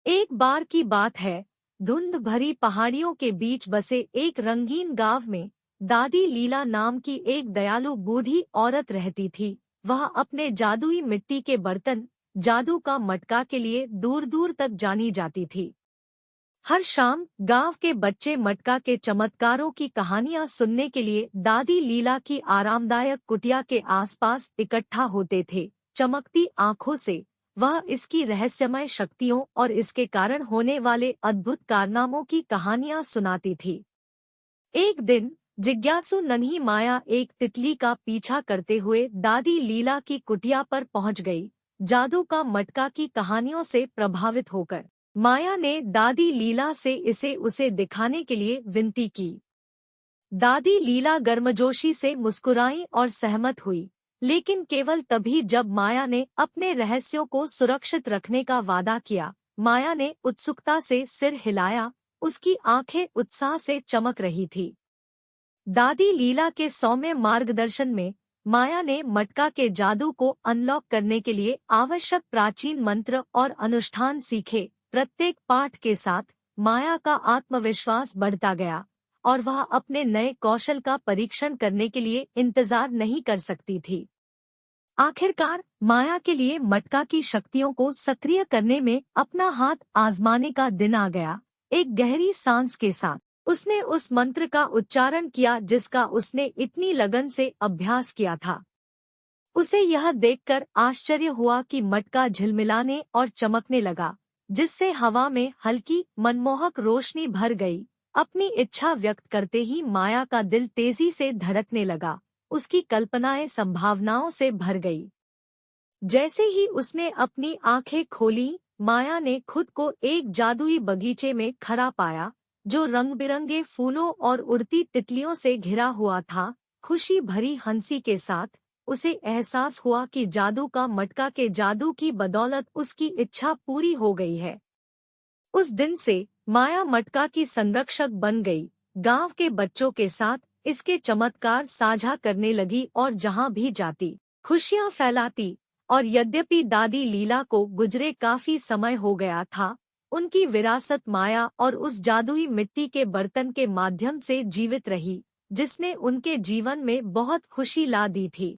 एक बार की बात है, धुंध भरी पहाड़ियों के बीच बसे एक रंगीन गांव में दादी लीला नाम की एक दयालु बूढ़ी औरत रहती थी। वह अपने जादुई मिट्टी के बर्तन, जादू का मटका के लिए दूर दूर तक जानी जाती थी। हर शाम गांव के बच्चे मटका के चमत्कारों की कहानियां सुनने के लिए दादी लीला की आरामदायक कुटिया के आसपास इकट्ठा होते थे। चमकती आंखों से वह इसकी रहस्यमय शक्तियों और इसके कारण होने वाले अद्भुत कारनामों की कहानियां सुनाती थी। एक दिन जिज्ञासु नन्ही माया एक तितली का पीछा करते हुए दादी लीला की कुटिया पर पहुंच गई। जादू का मटका की कहानियों से प्रभावित होकर माया ने दादी लीला से इसे उसे दिखाने के लिए विनती की। दादी लीला गर्मजोशी से मुस्कुराई और सहमत हुई, लेकिन केवल तभी जब माया ने अपने रहस्यों को सुरक्षित रखने का वादा किया। माया ने उत्सुकता से सिर हिलाया, उसकी आंखें उत्साह से चमक रही थी। दादी लीला के सौम्य मार्गदर्शन में माया ने मटका के जादू को अनलॉक करने के लिए आवश्यक प्राचीन मंत्र और अनुष्ठान सीखे। प्रत्येक पाठ के साथ माया का आत्मविश्वास बढ़ता गया और वह अपने नए कौशल का परीक्षण करने के लिए इंतजार नहीं कर सकती थी। आखिरकार माया के लिए मटका की शक्तियों को सक्रिय करने में अपना हाथ आजमाने का दिन आ गया। एक गहरी सांस के साथ उसने उस मंत्र का उच्चारण किया जिसका उसने इतनी लगन से अभ्यास किया था। उसे यह देखकर आश्चर्य हुआ कि मटका झिलमिलाने और चमकने लगा, जिससे हवा में हल्की मनमोहक रोशनी भर गई। अपनी इच्छा व्यक्त करते ही माया का दिल तेजी से धड़कने लगा। उसकी कल्पनाएं संभावनाओं से भर गई। जैसे ही उसने अपनी आंखें खोली, माया ने खुद को एक जादुई बगीचे में खड़ा पाया, जो रंग बिरंगे फूलों और उड़ती तितलियों से घिरा हुआ था। खुशी भरी हंसी के साथ उसे एहसास हुआ कि जादू का मटका के जादू की बदौलत उसकी इच्छा पूरी हो गई है। उस दिन से माया मटका की संरक्षक बन गई, गांव के बच्चों के साथ इसके चमत्कार साझा करने लगी और जहां भी जाती खुशियां फैलाती। और यद्यपि दादी लीला को गुजरे काफी समय हो गया था, उनकी विरासत माया और उस जादुई मिट्टी के बर्तन के माध्यम से जीवित रही, जिसने उनके जीवन में बहुत खुशी ला दी थी।